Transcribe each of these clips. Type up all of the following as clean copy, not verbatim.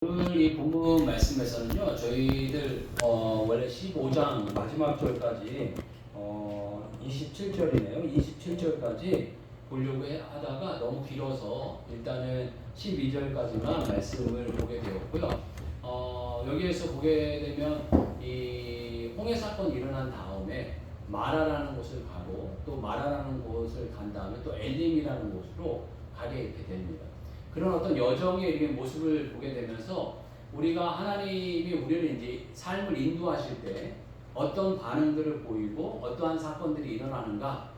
오늘 이 본문 말씀에서는요, 저희들 원래 15장 마지막 절까지 27절이네요. 27절까지 보려고 하다가 너무 길어서 일단은 12절까지만 말씀을 보게 되었고요. 여기에서 보게 되면 이 홍해 사건이 일어난 다음에 마라라는 곳을 가고 또 마라라는 곳을 간 다음에 또 엘림이라는 곳으로 가게 이렇게 됩니다. 그런 어떤 여정의 이렇게 모습을 보게 되면서 우리가 하나님이 우리를 이제 삶을 인도하실 때 어떤 반응들을 보이고 어떠한 사건들이 일어나는가,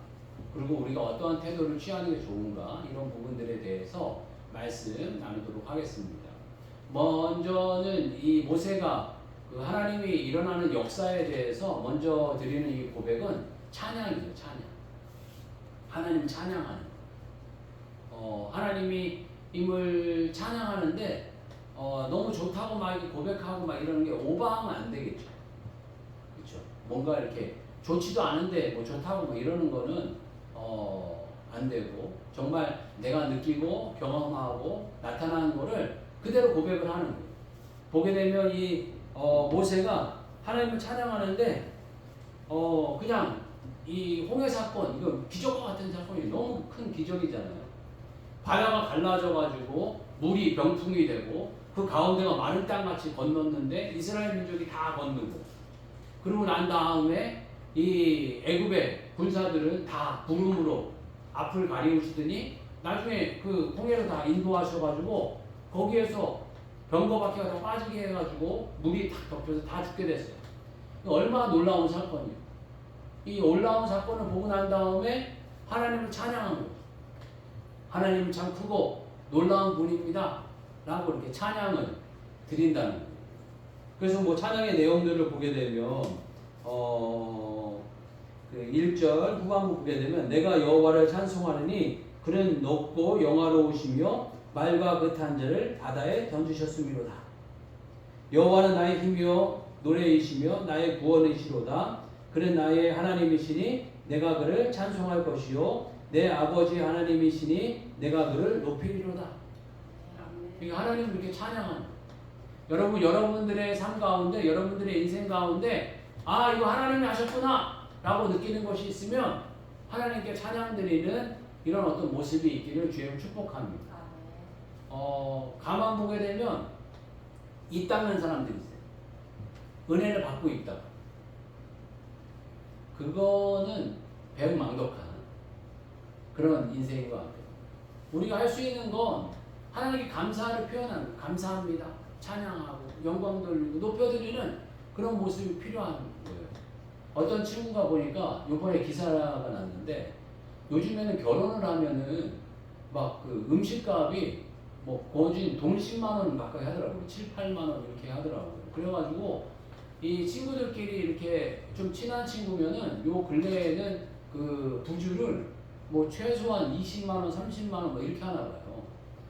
그리고 우리가 어떠한 태도를 취하는 게 좋은가, 이런 부분들에 대해서 말씀 나누도록 하겠습니다. 먼저는 이 모세가 그 하나님이 일어나는 역사에 대해서 먼저 드리는 이 고백은 찬양이에요. 찬양. 하나님 찬양하는. 하나님이 임을 찬양하는데 너무 좋다고 막 고백하고 막 이러는 게 오버하면 안 되겠죠. 그렇죠? 뭔가 이렇게 좋지도 않은데 뭐 좋다고 막 이러는 거는 안 되고, 정말 내가 느끼고 경험하고 나타나는 거를 그대로 고백을 하는 거예요. 보게 되면 이 모세가 하나님을 찬양하는데 그냥 이 홍해 사건, 이거 기적과 같은 사건이 너무 큰 기적이잖아요. 바다가 갈라져가지고 물이 병풍이 되고 그 가운데가 마른 땅같이 건넜는데 이스라엘 민족이 다 건너고, 그러고 난 다음에 이 애굽의 군사들은 다 구름으로 앞을 가리우시더니 나중에 그 홍해로 다 인도하셔가지고 거기에서 병거바퀴가 다 빠지게 해가지고 물이 탁 덮여서 다 죽게 됐어요. 얼마나 놀라운 사건이에요. 이 놀라운 사건을 보고 난 다음에 하나님을 찬양한 거예요. 하나님은 참 크고 놀라운 분입니다 라고 이렇게 찬양을 드린다는 거예요. 그래서 뭐 찬양의 내용들을 보게 되면 그 1절 후반부 보게 되면 내가 여호와를 찬송하느니 그는 높고 영화로우시며 말과 그 탄자를 바다에 던지셨음이로다. 여호와는 나의 힘이요 노래이시며 나의 구원이시로다. 그는 나의 하나님이시니 내가 그를 찬송할 것이요 내 아버지 하나님이시니 내가 그를 높이리로다. 그러니까 하나님을 이렇게 찬양하는. 여러분들의 삶 가운데, 여러분들의 인생 가운데 아, 이거 하나님이 하셨구나 라고 느끼는 것이 있으면 하나님께 찬양드리는 이런 어떤 모습이 있기를 주님 축복합니다. 가만 보게 되면 이 닦는 사람들이 있어요. 은혜를 받고 있다. 그거는 배은망덕한 그런 인생인 것 같아요. 우리가 할 수 있는 건 하나님께 감사를 표현하는 거예요. 감사합니다. 찬양하고 영광 돌리고 높여드리는 그런 모습이 필요한 거예요. 어떤 친구가 보니까 이번에 기사가 났는데 요즘에는 결혼을 하면은 막 그 음식값이 뭐 거진 돈 10만 원 가까이 하더라고요. 7, 8만 원 이렇게 하더라고요. 그래가지고 이 친구들끼리 이렇게 좀 친한 친구면은 요 근래에는 그 부주를 뭐 최소한 20만 원, 30만 원 뭐 이렇게 하나 봐요.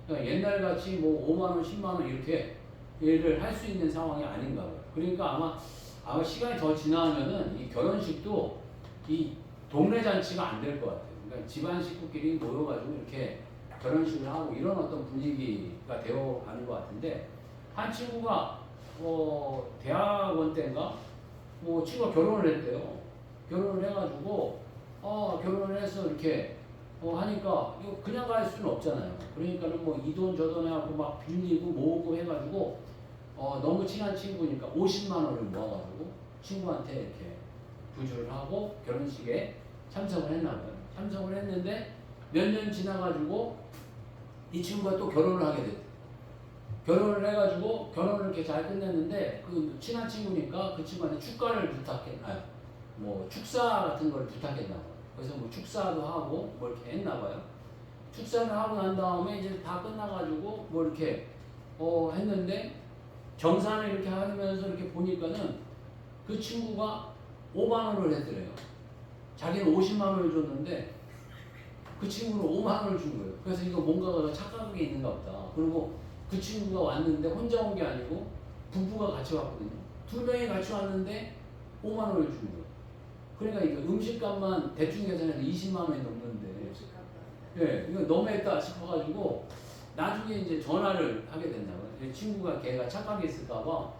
그러니까 옛날 같이 뭐 5만 원, 10만 원 이렇게 일을 할 수 있는 상황이 아닌가 봐요. 그러니까 아마 시간이 더 지나면은 이 결혼식도 이 동네 잔치가 안 될 것 같아요. 그러니까 집안 식구끼리 모여가지고 이렇게 결혼식을 하고 이런 어떤 분위기가 되어 가는 것 같은데, 한 친구가 대학원 때인가 뭐 친구가 결혼을 했대요. 결혼을 해가지고 결혼을 해서 이렇게 하니까 이거 그냥 갈 수는 없잖아요. 그러니까는 뭐 이 돈 저 돈 해갖고 막 빌리고 모으고 해가지고 너무 친한 친구니까 50만 원을 모아가지고 친구한테 이렇게 부주를 하고 결혼식에 참석을 했나 봐요. 참석을 했는데 몇 년 지나가지고 이 친구가 또 결혼을 하게 됐대. 결혼을 해가지고 결혼을 이렇게 잘 끝냈는데 그 친한 친구니까 그 친구한테 뭐 축사 같은 걸 부탁했나 봐요. 그래서 뭐 축사도 하고 뭐 이렇게 했나 봐요. 축사를 하고 난 다음에 이제 다 끝나가지고 뭐 이렇게 했는데 정산을 이렇게 하면서 이렇게 보니까는 그 친구가 5만 원을 했더래요. 자기는 50만 원을 줬는데 그 친구는 5만 원을 준 거예요. 그래서 이거 뭔가가 착각이 있는가 보다. 그리고 그 친구가 왔는데 혼자 온 게 아니고 부부가 같이 왔거든요. 두 명이 같이 왔는데 5만 원을 준 거예요. 그러니까 이거 음식값만 대충 계산해서 20만 원이 넘는데, 예, 이거 너무했다 싶어가지고 나중에 이제 전화를 하게 됐나 봐요. 내 친구가 걔가 착하게 있을까봐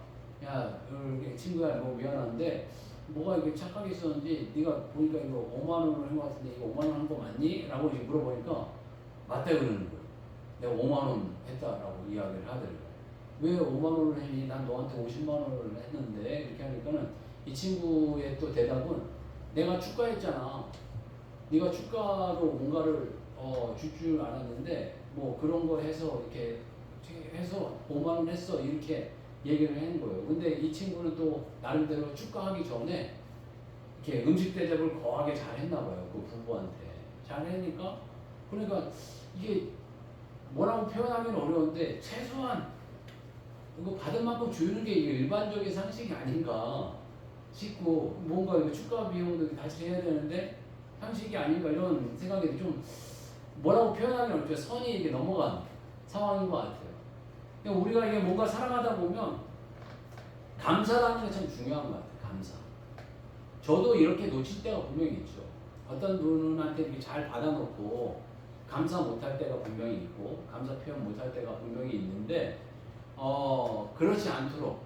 야 이렇게 친구야 뭐 미안한데 뭐가 이렇게 착하게 있었는지 네가 보니까 이거 5만 원을 한 거 같은데 이거 5만 원 한 거 맞니? 라고 이제 물어보니까 맞다 그러는 거예요. 내가 5만 원 했다라고 이야기를 하더라고요. 왜 5만 원을 했니? 난 너한테 50만 원을 했는데 이렇게 하니까는 이 친구의 또 대답은 내가 축가했잖아. 네가 축가로 뭔가를 줄 줄 알았는데 뭐 그런 거 해서 이렇게 해서 5만 원 했어 이렇게 얘기를 한 거예요. 근데 이 친구는 또 나름대로 축가하기 전에 이렇게 음식 대접을 거하게 잘 했나 봐요. 그 부부한테 잘 했니까 그러니까 이게 뭐라고 표현하기는 어려운데 최소한 이거 받은 만큼 주는 게 이게 일반적인 상식이 아닌가 싶고 뭔가 이거 축가 비용도 다시 해야 되는데 상식이 아닌가 이런 생각이 좀 뭐라고 표현하기는 어렵죠. 선이 이게 넘어간 상황인 것 같아요. 그러니까 우리가 이게 뭔가 살아가다 보면 감사라는 게 참 중요한 것 같아요. 감사. 저도 이렇게 놓칠 때가 분명히 있죠. 어떤 분한테 이렇게 잘 받아놓고 감사 못할 때가 분명히 있고 감사 표현 못할 때가 분명히 있는데 그렇지 않도록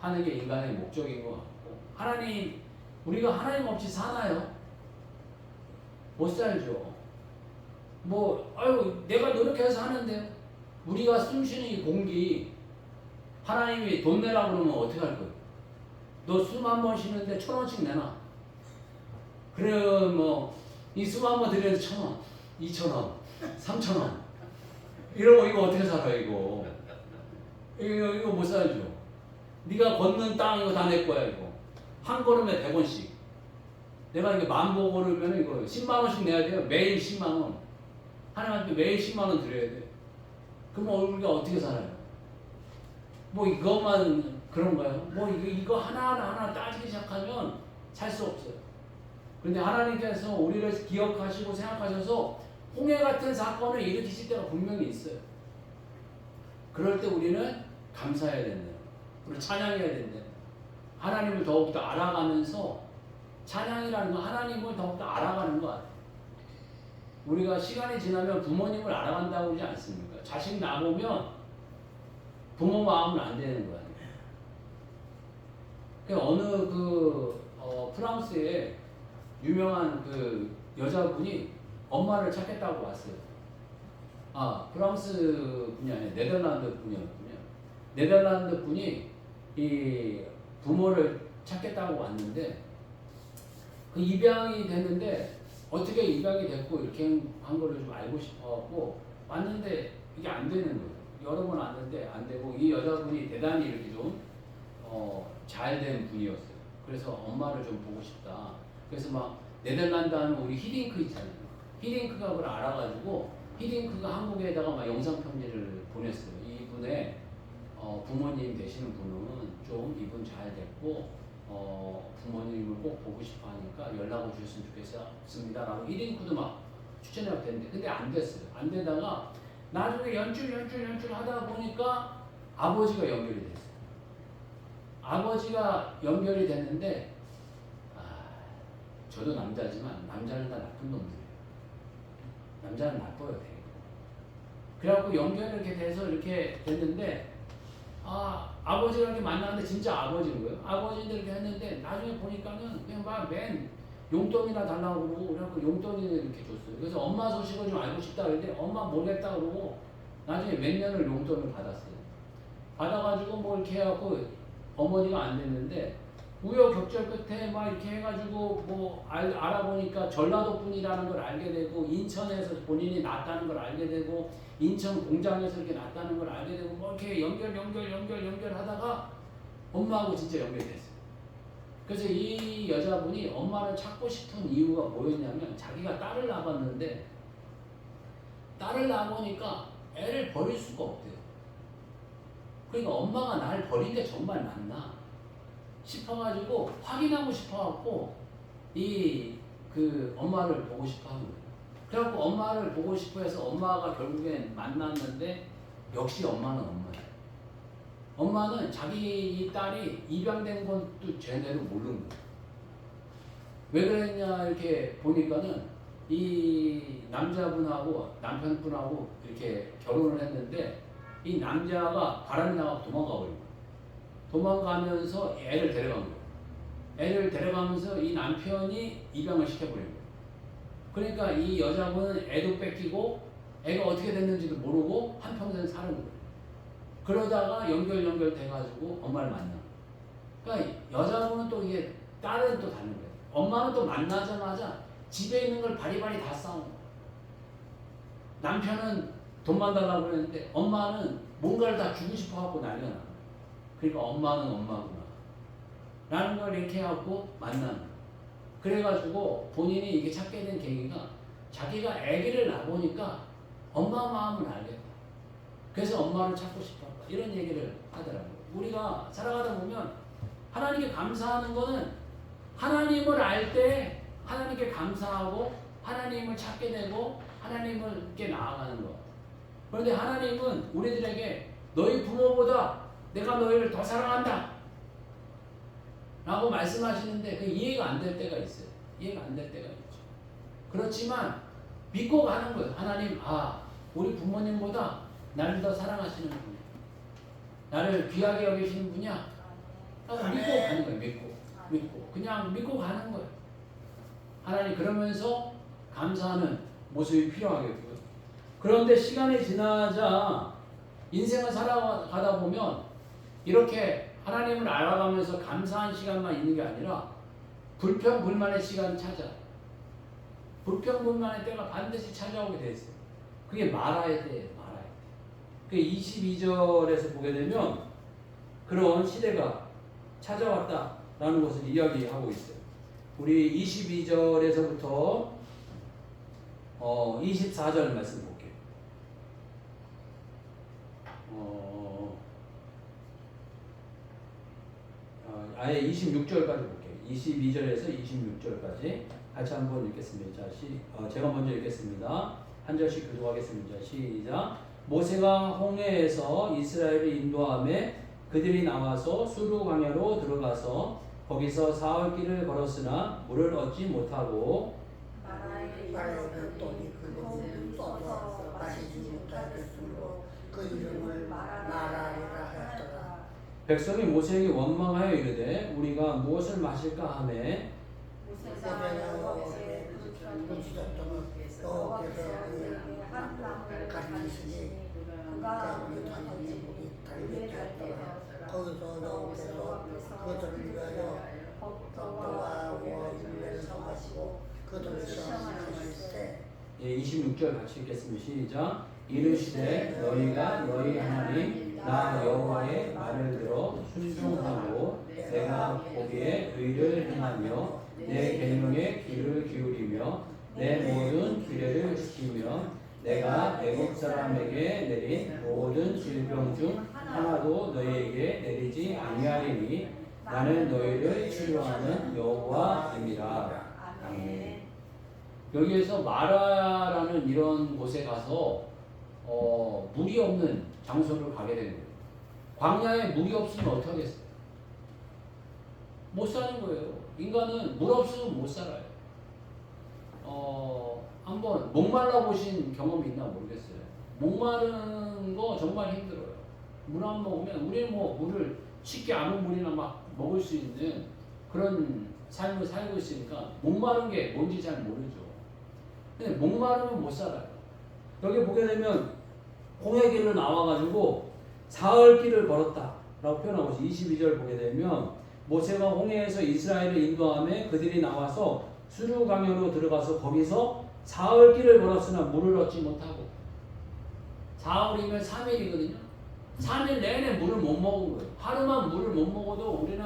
하는 게 인간의 목적인 것 같고 하나님 우리가 하나님 없이 사나요? 못 살죠. 뭐 아유 내가 노력해서 하는데 우리가 숨쉬는 이 공기 하나님이 돈 내라고 그러면 어떻게 할 거예요? 너 숨 한 번 쉬는데 1,000원씩 내놔. 그래 뭐이 숨 한 번 들여서 1,000원, 2,000원, 3,000원 이러고 이거 어떻게 살아 이거 못 살죠. 네가 걷는 땅 이거 다 내 거야 이거. 한 걸음에 100원씩. 내가 이게 만보 걸으면 이거 10만 원씩 내야 돼요. 매일 10만 원. 하나님한테 매일 10만 원 드려야 돼. 그럼 우리가 어떻게 살아요? 뭐 이것만 그런가요? 뭐 이거 하나하나 따지기 시작하면 살 수 없어요. 그런데 하나님께서 우리를 기억하시고 생각하셔서 홍해 같은 사건을 일으키실 때가 분명히 있어요. 그럴 때 우리는 감사해야 된다. 우리 찬양해야 된다. 하나님을 더욱더 알아가면서 찬양이라는 건 하나님을 더욱더 알아가는 것 같아요. 우리가 시간이 지나면 부모님을 알아간다고 그러지 않습니까? 자식 낳으면 부모 마음은 안 되는 거예요. 어느 프랑스에 유명한 그 여자분이 엄마를 찾겠다고 왔어요. 프랑스 분이 아니라 네덜란드 분이었군요. 네덜란드 분이 이 부모를 찾겠다고 왔는데 그 입양이 됐는데 어떻게 입양이 됐고 이렇게 한 거를 좀 알고 싶어갖고 왔는데 이게 안 되는 거예요. 여러 번 왔는데 안 되고 이 여자분이 대단히 이렇게 좀 잘된 분이었어요. 그래서 엄마를 좀 보고 싶다. 그래서 막 네덜란드 하면 우리 히딩크 있잖아요. 히딩크가 그걸 알아가지고 히딩크가 한국에다가 막 영상 편지를 보냈어요. 이분의 부모님 되시는 분은 좀 이분 잘 됐고 부모님을 꼭 보고 싶어 하니까 연락을 주셨으면 좋겠습니다. 라고 히딩크도 막 추천해도 됐는데 근데 안 됐어요. 안 되다가 나중에 연출 하다 보니까 아버지가 연결이 됐어요. 아버지가 연결이 됐는데 저도 남자지만 남자는 다 나쁜 놈들이에요. 남자는 나빠요 되게. 그래갖고 연결이 이렇게 돼서 이렇게 됐는데 아버지가 이렇게 만났는데 진짜 아버지인 거예요. 아버지인데 이렇게 했는데 나중에 보니까는 그냥 막 맨 용돈이나 달라고 그러고 그래갖고 용돈을 이렇게 줬어요. 그래서 엄마 소식을 좀 알고 싶다 그랬는데 엄마 모르겠다 그러고 나중에 몇 년을 용돈을 받았어요. 받아가지고 뭐 이렇게 해갖고 어머니가 안 됐는데 우여곡절 끝에 막 이렇게 해가지고 뭐 알아보니까 전라도 분이라는 걸 알게 되고 인천에서 본인이 낳았다는 걸 알게 되고 인천 공장에서 이렇게 낳았다는 걸 알게 되고 뭐 이렇게 연결하다가 엄마하고 진짜 연결됐어요. 그래서 이 여자분이 엄마를 찾고 싶은 이유가 뭐였냐면 자기가 딸을 낳았는데 딸을 낳아보니까 애를 버릴 수가 없대요. 그러니까 엄마가 날 버린 게 정말 맞나 싶어가지고 확인하고 싶어갖고 그 엄마를 보고 싶어하는 거예요. 그래갖고 엄마를 보고 싶어해서 엄마가 결국엔 만났는데 역시 엄마는 엄마예요. 엄마는 자기 딸이 입양된 것도 제대로 모르는 거예요. 왜 그랬냐 이렇게 보니까는 이 남자분하고 남편분하고 이렇게 결혼을 했는데 이 남자가 바람이 나가 도망가 버린 거예요. 도망가면서 애를 데려간 거예요. 애를 데려가면서 이 남편이 입양을 시켜버린 거예요. 그러니까 이 여자분은 애도 뺏기고 애가 어떻게 됐는지도 모르고 한평생 사는 거예요. 그러다가 연결돼가지고 엄마를 만나. 그러니까 여자분은 또 이게 딸은 또 다른 거예요. 엄마는 또 만나자마자 집에 있는 걸 바리바리 다 싸운 거예요. 남편은 돈만 달라고 그랬는데 엄마는 뭔가를 다 주고 싶어 갖고 난리가 나. 그러니까 엄마는 엄마구나 라는 걸 이렇게 해갖고 만나는 거예요. 그래가지고 본인이 이게 찾게 된 계기가 자기가 아기를 낳아보니까 엄마 마음을 알겠다. 그래서 엄마를 찾고 싶었다. 이런 얘기를 하더라고요. 우리가 살아가다 보면 하나님께 감사하는 거는 하나님을 알 때 하나님께 감사하고 하나님을 찾게 되고 하나님께 나아가는 것. 그런데 하나님은 우리들에게 너희 부모보다 내가 너희를 더 사랑한다 라고 말씀하시는데 그 이해가 안 될 때가 있어요. 이해가 안 될 때가 있죠. 그렇지만 믿고 가는 거예요. 하나님, 우리 부모님보다 나를 더 사랑하시는 분이야. 나를 귀하게 여기시는 분이야. 믿고 가는 거예요. 믿고. 그냥 믿고 가는 거예요. 하나님, 그러면서 감사하는 모습이 필요하겠고요. 그런데 시간이 지나자 인생을 살아가다 보면 이렇게 하나님을 알아가면서 감사한 시간만 있는 게 아니라 불평불만의 시간이 찾아요. 불평불만의 때가 반드시 찾아오게 돼 있어요. 그게 말아야 돼. 그 22절에서 보게 되면 그런 시대가 찾아왔다라는 것을 이야기하고 있어요. 우리 22절에서부터 24절 말씀 볼게요. 아예 26절까지 볼게요. 22절에서 26절까지 같이 한번 읽겠습니다. 제가 먼저 읽겠습니다. 한 절씩 교독하겠습니다. 시작. 모세가 홍해에서 이스라엘을 인도하며 그들이 나와서 수르 광야로 들어가서 거기서 사흘 길을 걸었으나 물을 얻지 못하고 마라에는 돈이 그곳을 쏟아 마시지 못하겠으므로 그 이름을 마라리라 하였더라. 백성이 모세에게 원망하여 이르되 우리가 무엇을 마실까 하매 모세가 여호와께 부르짖었더니 여호와께서 그의 한 가르치시니 그가 우리 다니는 물이 달게 되었더라. 거기서 여호와께서 그들을 위하여 덕도와 원인을 정하시고 그들을 시험하실 때 26절 같이 읽겠습니다. 시작. 이르시되 너희가 너희 하나님 나 여호와의 말을 들어 순종하고 내가 보기에 의를 행하며 내 계명에 귀를 기울이며 내 모든 규례를 지키며 내가 애국 사람에게 내린 모든 질병 중 하나도 너희에게 내리지 아니하리니 나는 너희를 치료하는 여호와입니다. 아멘. 여기에서 마라라는 이런 곳에 가서 물이 없는 장소를 가게 되는 거예요. 광야에 물이 없으면 어떻게 하겠어요? 못 사는 거예요. 인간은 물 없으면 못 살아요. 한번 목말라 보신 경험이 있나 모르겠어요. 목마른 거 정말 힘들어요. 물 안 먹으면 우리는 물을 쉽게 아무 물이나 막 먹을 수 있는 그런 삶을 살고 있으니까 목마른 게 뭔지 잘 모르죠. 근데 목마르면 못 살아요. 여기 보게 되면 홍해길로 나와가지고 사흘 길을 걸었다 라고 표현하고 있어요. 22절 보게 되면 모세가 홍해에서 이스라엘을 인도하며 그들이 나와서 수르 강야로 들어가서 거기서 사흘 길을 걸었으나 물을 얻지 못하고 사흘이면 3일이거든요. 3일 내내 물을 못 먹은 거예요. 하루만 물을 못 먹어도 우리는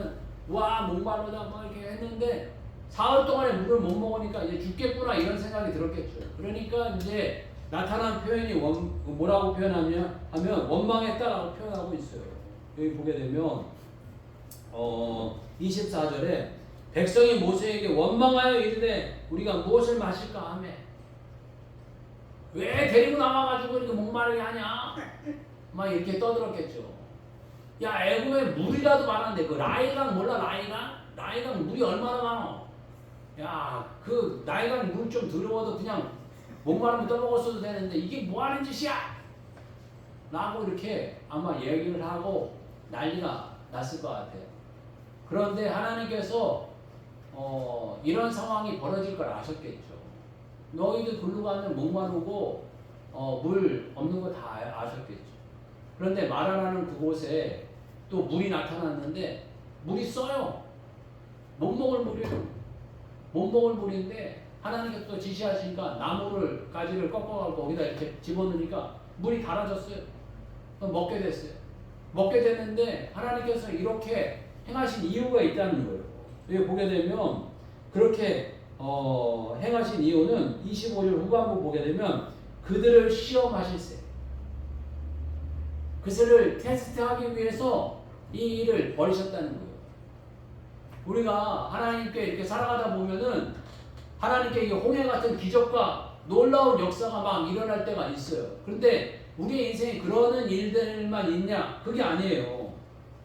와 목마르다 막 이렇게 했는데 사흘 동안에 물을 못 먹으니까 이제 죽겠구나 이런 생각이 들었겠죠. 그러니까 이제 나타난 표현이 뭐라고 표현하면 원망했다라고 표현하고 있어요. 여기 보게 되면 24절에 백성이 모세에게 원망하여 이르되 우리가 무엇을 마실까 하며 왜 데리고 나와가지고 이렇게 목마르게 하냐 막 이렇게 떠들었겠죠. 야 애굽에 물이라도 많은데 그 라이강 몰라? 라이강 물이 얼마나 많어. 야 그 라이강 물 좀 들어와도 그냥 목마르면 떠먹었어도 되는데 이게 뭐하는 짓이야 라고 이렇게 아마 얘기를 하고 난리가 났을 것 같아요. 그런데 하나님께서 이런 상황이 벌어질 걸 아셨겠죠. 너희들 글로 가면 목마르고 물 없는 거 다 아셨겠죠. 그런데 마라라는 그곳에 또 물이 나타났는데 물이 써요. 못 먹을 물이에요. 못 먹을 물인데 하나님께서 또 지시하시니까 나무를 가지를 꺾어가지고 거기다 이렇게 집어넣으니까 물이 달아졌어요. 그럼 먹게 됐어요. 먹게 됐는데 하나님께서 이렇게 행하신 이유가 있다는 거예요. 여기 보게 되면 그렇게 행하신 이유는 25절 후반부 보게 되면 그들을 시험하실세. 그들을 테스트하기 위해서 이 일을 벌이셨다는 거예요. 우리가 하나님께 이렇게 살아가다 보면은 하나님께 이 홍해 같은 기적과 놀라운 역사가 막 일어날 때가 있어요. 그런데 우리의 인생에 그러는 일들만 있냐? 그게 아니에요.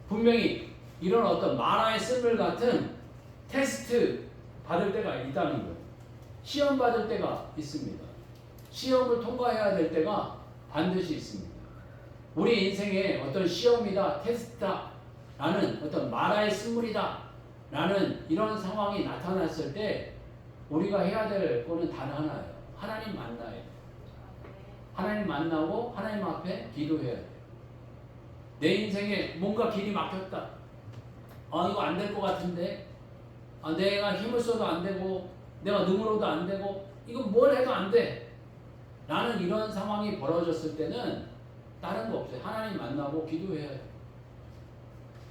분명히 이런 어떤 만화의 쓴물 같은 테스트 받을 때가 있다는 거예요. 시험 받을 때가 있습니다. 시험을 통과해야 될 때가 반드시 있습니다. 우리 인생에 어떤 시험이다, 테스트다 라는 어떤 만화의 쓴물이다 라는 이런 상황이 나타났을 때 우리가 해야 될 거는 단 하나예요. 하나님 만나야 돼요. 하나님 만나고 하나님 앞에 기도해야 돼요. 내 인생에 뭔가 길이 막혔다. 이거 안 될 것 같은데. 내가 힘을 써도 안 되고 내가 능으로도 안 되고 이거 뭘 해도 안 돼. 라는 이런 상황이 벌어졌을 때는 다른 거 없어요. 하나님 만나고 기도해야 돼요.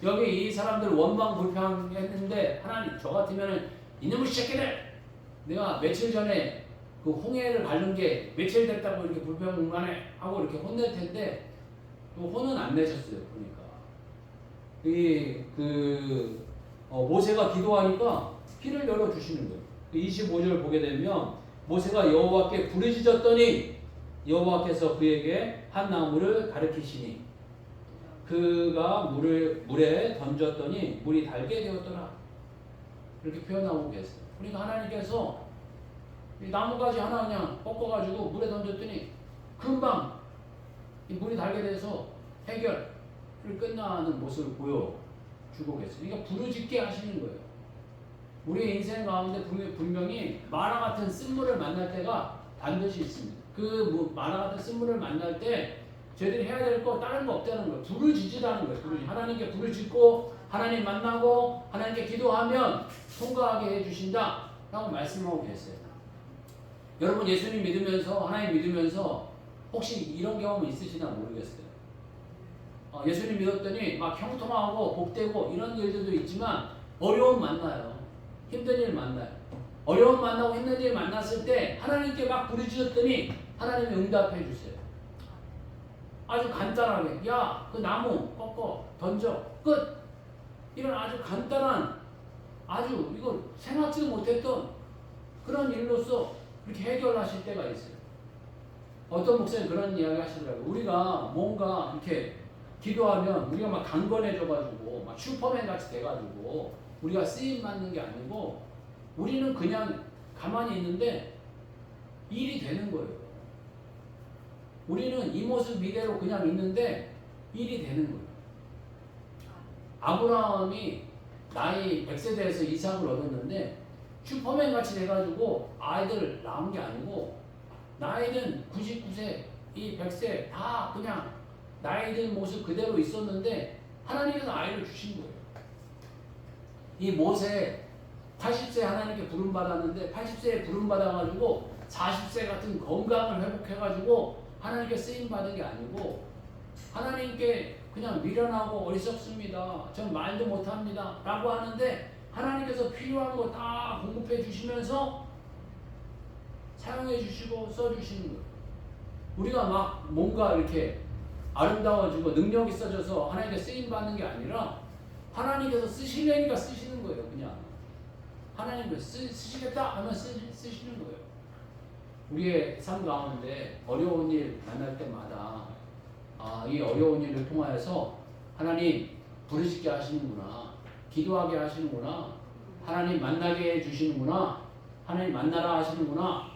여기 이 사람들 원망불평했는데 하나님 저 같으면은 이놈의 새끼들 내가 며칠 전에 그 홍해를 가른 게 며칠 됐다고 이렇게 불평만해 하고 이렇게 혼낼 텐데 또 혼은 안 내셨어요. 그러니까 모세가 기도하니까 길을 열어 주시는 거예요. 25절 보게 되면 모세가 여호와께 부르짖었더니 여호와께서 그에게 한 나무를 가르치시니 그가 물에 던졌더니 물이 달게 되었더라. 이렇게 표현하고 계세요. 그러니까 하나님께서 이 나무가지 하나 그냥 꺾어가지고 물에 던졌더니 금방 이 물이 달게 돼서 해결을 끝나는 모습을 보여주고 계세요. 그러니까 부르짖게 하시는 거예요. 우리의 인생 가운데 분명히 만화 같은 쓴물을 만날 때가 반드시 있습니다. 그 만화 같은 쓴물을 만날 때 저희들이 해야 될 거 다른 거 없다는 거예요. 부르짖으라는 거예요. 하나님께 부르짖고 하나님 만나고 하나님께 기도하면 통과하게 해주신다 라고 말씀하고 계세요. 여러분 예수님 믿으면서 하나님 믿으면서 혹시 이런 경험 있으시나 모르겠어요. 예수님 믿었더니 막 형통하고 복되고 이런 일들도 있지만 어려움 만나요. 힘든 일 만나요. 어려움 만나고 힘든 일 만났을 때 하나님께 막 부르짖었더니 하나님이 응답해 주세요. 아주 간단하게 야 그 나무 꺾어 던져 끝. 이런 아주 간단한 아주 이거 생각지도 못했던 그런 일로서 이렇게 해결하실 때가 있어요. 어떤 목사님 그런 이야기 하시더라고요. 우리가 뭔가 이렇게 기도하면 우리가 막 강건해져가지고 막 슈퍼맨 같이 돼가지고 우리가 쓰임 받는 게 아니고 우리는 그냥 가만히 있는데 일이 되는 거예요. 우리는 이 모습 이대로 그냥 있는데 일이 되는 거예요. 아브라함이 나이 100세대에서 이삭을 얻었는데 슈퍼맨 같이 돼가지고 아이들 낳은 게 아니고 나이는 99세, 이 100세 다 그냥 나이 든 모습 그대로 있었는데 하나님께서 아이를 주신 거예요. 이 모세 80세 하나님께 부름받았는데 80세에 부름받아가지고 40세 같은 건강을 회복해가지고 하나님께 쓰임받은 게 아니고 하나님께 그냥 미련하고 어리석습니다. 전 말도 못합니다. 라고 하는데 하나님께서 필요한 거 다 공급해 주시면서 사용해 주시고 써 주시는 거예요. 우리가 막 뭔가 이렇게 아름다워지고 능력 있어져서 하나님께 쓰임받는 게 아니라 하나님께서 쓰시려니까 쓰시는 거예요. 그냥 하나님께서 쓰시겠다 하면 쓰시는 거예요. 우리의 삶 가운데 어려운 일 만날 때마다 이 어려운 일을 통하여서 하나님 부르짖게 하시는구나, 기도하게 하시는구나, 하나님 만나게 해주시는구나, 하나님 만나라 하시는구나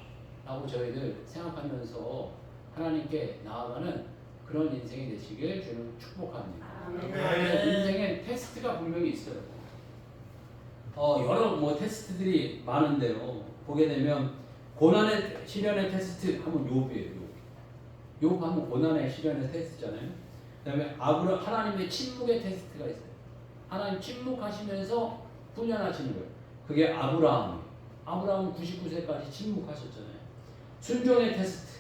라고 저희들 생각하면서 하나님께 나아가는 그런 인생이 되시길 주는 축복합니다. 네. 인생에 테스트가 분명히 있어요. 여러 뭐 테스트들이 많은데요. 보게 되면 고난의 시련의 테스트 하면 욥이에요. 욥 하면 고난의 시련의 테스트잖아요. 그다음에 하나님의 침묵의 테스트가 있어요. 하나님 침묵하시면서 훈련하시는 거예요. 그게 아브라함이에요. 아브라함은 99세까지 침묵하셨잖아요. 순종의 테스트.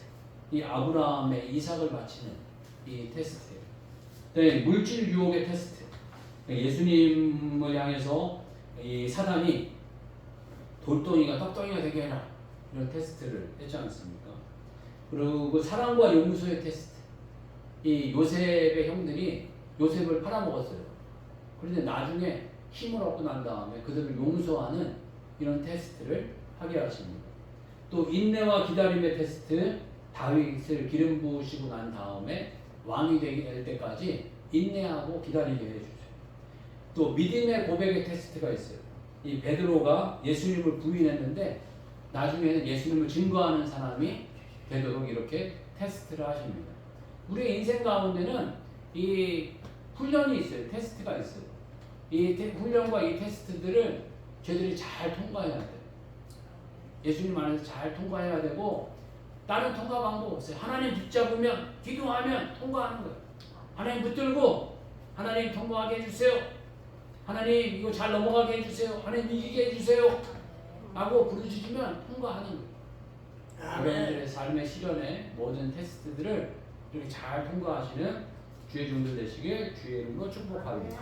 이 아브라함의 이삭을 바치는 이 테스트예요. 네, 물질 유혹의 테스트. 예수님을 향해서 이 사단이 돌덩이가 떡덩이가 되게 해라. 이런 테스트를 했지 않습니까? 그리고 사랑과 용서의 테스트. 이 요셉의 형들이 요셉을 팔아먹었어요. 그런데 나중에 힘을 얻고 난 다음에 그들을 용서하는 이런 테스트를 하게 하십니다. 또 인내와 기다림의 테스트. 다윗을 기름 부으시고 난 다음에 왕이 될 때까지 인내하고 기다리게 해주세요. 또 믿음의 고백의 테스트가 있어요. 이 베드로가 예수님을 부인했는데 나중에는 예수님을 증거하는 사람이 되도록 이렇게 테스트를 하십니다. 우리의 인생 가운데는 이 훈련이 있어요. 테스트가 있어요. 이 훈련과 이 테스트들을 저희들이 잘 통과해야 돼요. 예수님 안에서 잘 통과해야 되고 다른 통과 방법 없어요. 하나님 붙잡으면 기도하면 통과하는 거예요. 하나님 붙들고 하나님 통과하게 해주세요. 하나님 이거 잘 넘어가게 해주세요. 하나님 이기게 해주세요. 라고 부르짖으면 통과하는 거예요. 여러분들의 삶의 시련의 모든 테스트들을 이렇게 잘 통과하시는 주의 종들 되시길 주의 이름으로 축복합니다.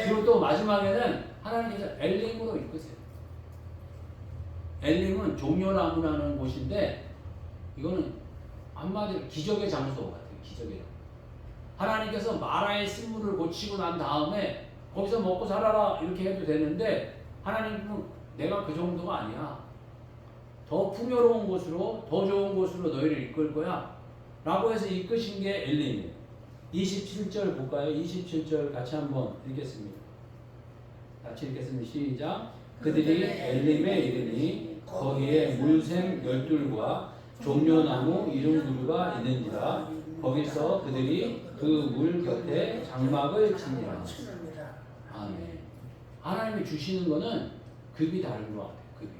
그리고 또 마지막에는 하나님께서 엘림으로 이끄세요. 엘림은 종려나무라는 곳인데 이거는 한마디로 기적의 장소 같아요. 기적의 장소. 하나님께서 마라의 쓴물을 고치고 난 다음에 거기서 먹고 살아라 이렇게 해도 되는데 하나님은 내가 그 정도가 아니야. 더 풍요로운 곳으로 더 좋은 곳으로 너희를 이끌 거야 라고 해서 이끄신 게 엘림이에요. 27절 볼까요? 27절 같이 한번 읽겠습니다. 같이 읽겠습니다. 시작. 그들이 엘림에 이르니 거기에 물샘 12과 종려나무 70그루가 있는지라 거기서 그들이 그 물 곁에 장막을 치니라. 아멘. 하나님이 주시는 거는 급이 다른 것 같아요. 급이.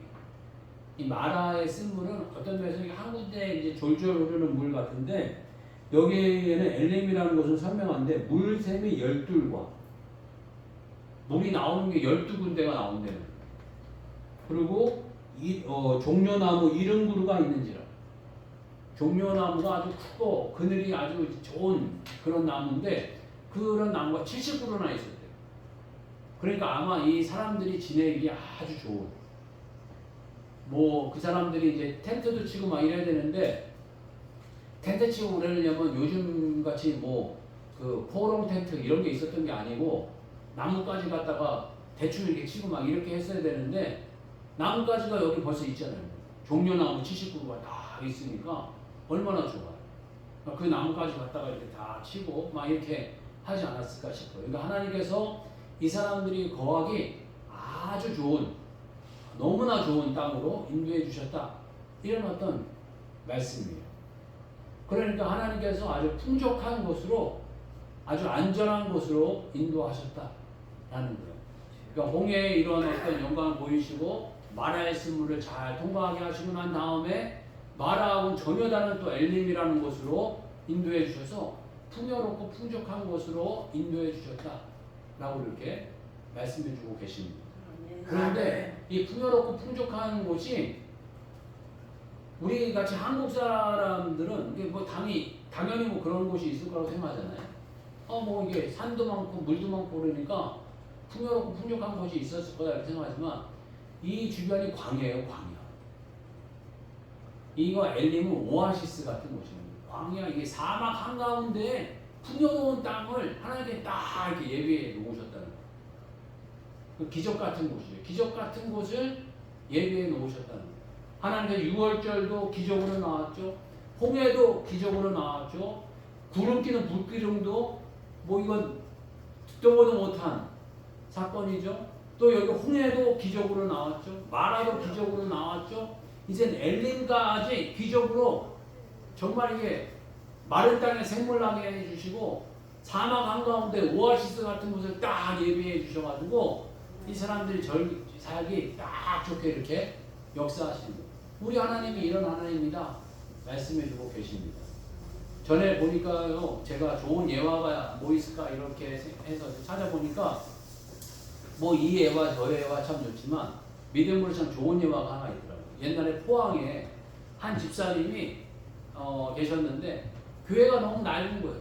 이 마라의 쓴 물은 어떤 면에서 한 군데 이제 졸졸 흐르는 물 같은데 여기에는 엘림이라는 곳은 선명한데 물샘이 12과 물이 나오는 게 12군데가 나온대요. 그리고 종려나무 70그루가 있는지라. 종려나무가 아주 크고 그늘이 아주 좋은 그런 나무인데 그런 나무가 70그루나 있었대요. 그러니까 아마 이 사람들이 지내기 아주 좋은 뭐 그 사람들이 이제 텐트도 치고 막 이래야 되는데 텐트 치고 그러려면 요즘 같이 뭐 그 포롱 텐트 이런 게 있었던 게 아니고 나뭇가지 갖다가 대충 이렇게 치고 막 이렇게 했어야 되는데 나뭇가지가 여기 벌써 있잖아요. 종려나무 70그루가 다 있으니까 얼마나 좋아요. 그 나뭇가지 갖다가 이렇게 다 치고 막 이렇게 하지 않았을까 싶어요. 그러니까 하나님께서 이 사람들이 거하기 아주 좋은 너무나 좋은 땅으로 인도해 주셨다. 이런 어떤 말씀이에요. 그러니까 하나님께서 아주 풍족한 곳으로 아주 안전한 곳으로 인도하셨다라는 거예요. 그러니까 홍해의 이런 어떤 영광을 보이시고 마라의 쓴물을 잘 통과하게 하시고 난 다음에 마라하고는 전혀 다른 또 엘림이라는 곳으로 인도해 주셔서 풍요롭고 풍족한 곳으로 인도해 주셨다라고 이렇게 말씀해 주고 계십니다. 그런데 이 풍요롭고 풍족한 곳이 우리 같이 한국 사람들은 이게 뭐 당연히 뭐 그런 곳이 있을 거라고 생각하잖아요. 뭐 이게 산도 많고 물도 많고 그러니까 풍요롭고 풍족한 곳이 있었을 거다 이렇게 생각하지만 이 주변이 광야예요, 광야. 이거 엘림은 오아시스 같은 곳입니다. 광야 이게 사막 한가운데 풍요로운 땅을 하나님께 딱 이렇게 예비해 놓으셨다는 거예요. 그 기적 같은 곳이에요. 기적 같은 곳을 예비해 놓으셨다는 거예요. 하나님의 6월절도 기적으로 나왔죠. 홍해도 기적으로 나왔죠. 구름 끼는 불기둥도 뭐 이건 듣도 보도 못한 사건이죠. 또 여기 홍해도 기적으로 나왔죠. 마라도 기적으로 나왔죠. 이젠 엘림까지 기적으로 정말 이게 마른 땅에 생물 나게 해주시고 사막 한가운데 오아시스 같은 곳을 딱 예비해 주셔가지고 이 사람들이 살기 딱 좋게 이렇게 역사하시는 거예요. 우리 하나님이 이런 하나님이다 말씀해주고 계십니다. 전에 보니까요, 제가 좋은 예화가 뭐 있을까 이렇게 해서 찾아보니까 뭐 이 예화 저 예화 참 좋지만 믿음으로 참 좋은 예화가 하나 있더라고요. 옛날에 포항에 한 집사님이 계셨는데 교회가 너무 낡은 거예요.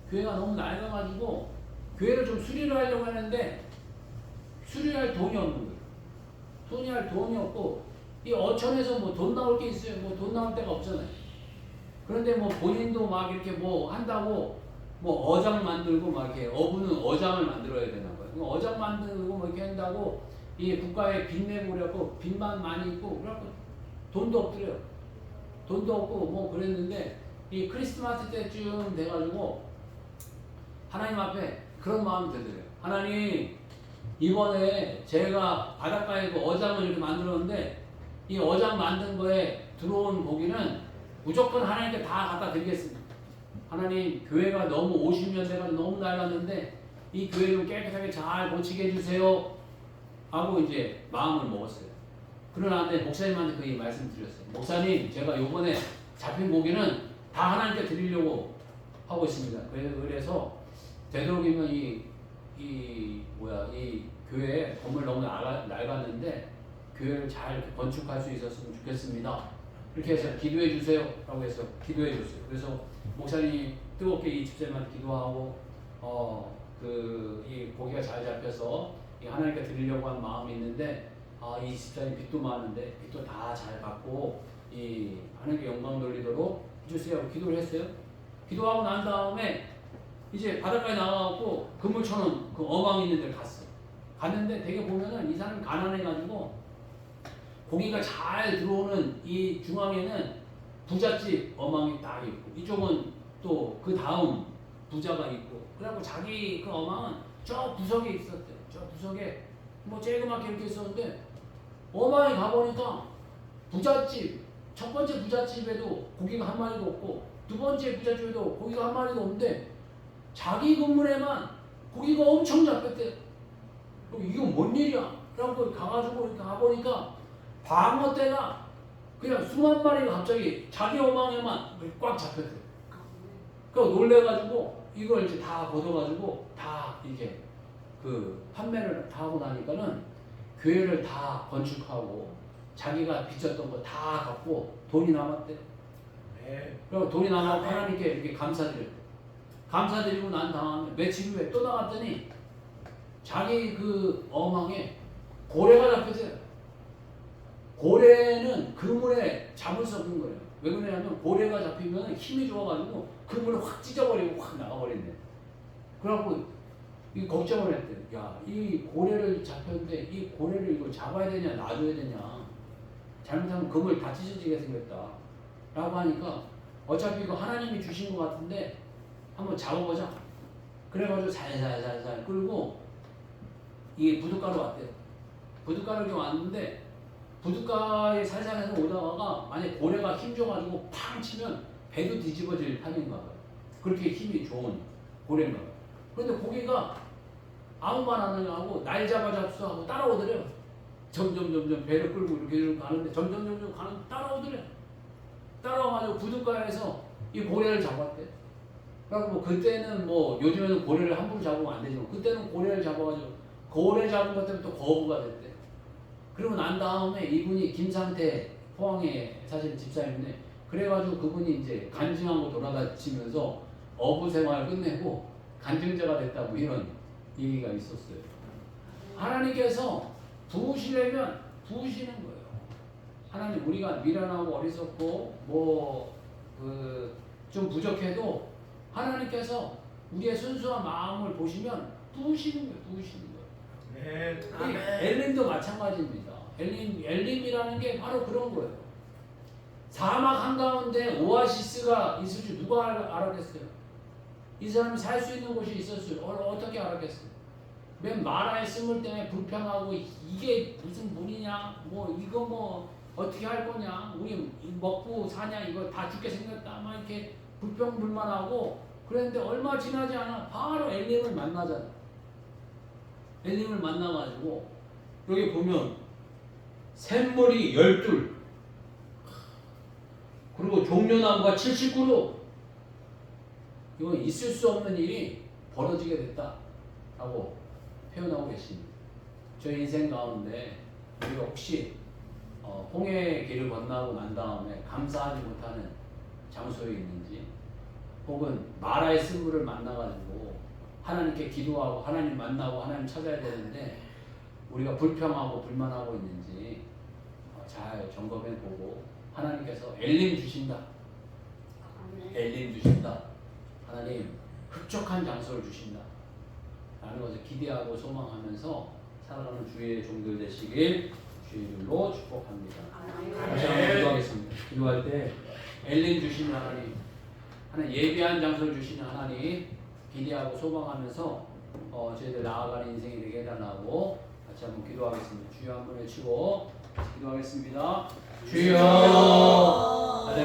교회가 너무 낡아가지고 교회를 좀 수리를 하려고 하는데 수리할 돈이 없는 거예요. 수리할 돈이 없고 이 어촌에서 뭐 돈 나올 게 있어요. 뭐 돈 나올 데가 없잖아요. 그런데 뭐 본인도 막 이렇게 뭐 한다고 뭐 어장 만들고 막 이렇게 어부는 어장을 만들어야 되나 봐요. 어장 만들고 뭐 이렇게 한다고 이 국가에 빚 내고 그래갖고 빚만 많이 있고 그래갖고 돈도 없더래요. 돈도 없고 뭐 그랬는데 이 크리스마스 때쯤 돼가지고 하나님 앞에 그런 마음이 들더래요. 하나님, 이번에 제가 바닷가에 그 어장을 이렇게 만들었는데 이 어장 만든 거에 들어온 고기는 무조건 하나님께 다 갖다 드리겠습니다. 하나님, 교회가 너무 50년 돼가지고 너무 낡았는데 이 교회 좀 깨끗하게 잘 고치게 해주세요 하고 이제 마음을 먹었어요. 그러는데 목사님한테 그 말씀 드렸어요. 목사님, 제가 요번에 잡힌 고기는 다 하나님께 드리려고 하고 있습니다. 그래서 되도록이면 이 교회 건물 너무 낡았는데 교회를 잘 건축할 수 있었으면 좋겠습니다. 이렇게 해서 기도해 주세요 라고 해서 기도해 줬어요. 그래서 목사님이 뜨겁게 이 집사님한테 기도하고 이 고기가 잘 잡혀서 이 하나님께 드리려고 하는 마음이 있는데 이 집사님 빚도 많은데 빚도 다 잘 갚고 이 하나님께 영광 돌리도록 해주세요 하고 기도를 했어요. 기도하고 난 다음에 이제 바닷가에 나가갖고 그물 쳐놓은 그 어망 있는 데를 갔어요. 갔는데 되게 보면은 이 사람이 가난해가지고 고기가 잘 들어오는 이 중앙에는 부잣집 어망이 딱 있고 이쪽은 또 그 다음 부자가 있고 그래갖고 자기 그 어망은 저 구석에 있었대요. 저 구석에 뭐 쬐그맣게 이렇게 있었는데 어망에 가보니까 부잣집 첫 번째 부잣집에도 고기가 한 마리도 없고 두 번째 부잣집에도 고기가 한 마리도 없는데 자기 건물에만 고기가 엄청 잡혔대요. 이건 뭔 일이야? 라고 가가지고 이렇게 가보니까 방어떼가 그냥 수만 마리가 갑자기 자기 어망에만 꽉 잡혔대요. 그래서 놀래가지고 이걸 이제 다 걷어가지고 다 이렇게 그 판매를 다 하고 나니까는 교회를 다 건축하고 자기가 빚졌던 거 다 갚고 돈이 남았대요. 그리고 돈이 남아서 하나님께 이렇게 감사드렸대요. 감사드리고 난 다음에 며칠 후에 또 나갔더니 자기 그 어망에 고래가 잡혔어요. 고래는 그물에 잡을 수 없는 거예요. 왜 그러냐면 고래가 잡히면 힘이 좋아가지고 그물을 확 찢어버리고 확 나가버린대. 그래갖고 이 걱정을 했대. 야, 이 고래를 잡혔는데 이 고래를 이거 잡아야 되냐 놔줘야 되냐. 잘못하면 그물 다 찢어지게 생겼다. 라고 하니까 어차피 이거 하나님이 주신 것 같은데 한번 잡아보자. 그래가지고 살살살살 끌고 이게 부둣가로 왔대요. 부둣가로 왔는데 부둣가에 살살해서 오다가 만약에 고래가 힘줘가지고 팡 치면 배도 뒤집어질 판인가 봐요. 그렇게 힘이 좋은 고래인가 봐요. 그런데 고기가 아무 말 안 하고 날 잡아잡수 하고 따라오더래요. 점점 배를 끌고 이렇게 가는데 점점 가는 따라오더래요. 따라와가지고 부둣가에서 이 고래를 잡았대. 그래서 뭐 그때는 뭐 요즘에는 고래를 함부로 잡으면 안 되지만 그때는 고래를 잡아가지고 고래 잡은 것 때문에 또 거부가 됐대. 그러고 난 다음에 이분이 김상태 포항에 사실 집사님인데 그래가지고 그분이 이제 간증하고 돌아다니면서 어부 생활을 끝내고 간증자가 됐다고 이런 얘기가 있었어요. 하나님께서 부으시려면 부으시는 거예요. 하나님 우리가 미련하고 어리석고 뭐 좀 부족해도 하나님께서 우리의 순수한 마음을 보시면 부으시는 거예요. 부으시는 거예요. 네. 엘림도 마찬가지입니다. 엘림이라는 게 바로 그런 거예요. 사막 한가운데 오아시스가 있을 줄 누가 알았겠어요? 이 사람이 살 수 있는 곳이 있었어요. 어떻게 알았겠어요? 맨 마라의 스물 때문에 불평하고 이게 무슨 문이냐? 뭐 이거 뭐 어떻게 할 거냐? 우리 먹고 사냐? 이거 다 죽게 생겼다. 막 이렇게 불평불만하고 그랬는데 얼마 지나지 않아 바로 엘림을 만나잖아. 엘림을 만나가지고 여기 보면 샘물이 12 그리고 종려나무가 79로 이건 있을 수 없는 일이 벌어지게 됐다라고 표현하고 계십니다. 저희 인생 가운데 우리가 혹시 홍해의 길을 건너고 난 다음에 감사하지 못하는 장소에 있는지 혹은 마라의 쓴물을 만나가지고 하나님께 기도하고 하나님 만나고 하나님 찾아야 되는데 우리가 불평하고 불만하고 있는지 잘 점검해 보고 하나님께서 엘림 주신다. 엘림 주신다. 하나님 흡족한 장소를 주신다. 라는 것을 기대하고 소망하면서 살아가는 주의 종들 되시길 주의 이름으로 축복합니다. 다시 한번 기도하겠습니다. 기도할 때 엘림 주시는 하나님, 하나님 예비한 장소를 주시는 하나님 기대하고 소망하면서 저희들 나아가는 인생이 되게 해달라고 같이 한번 기도하겠습니다. 주여 한번 외치고 기도하겠습니다. 주여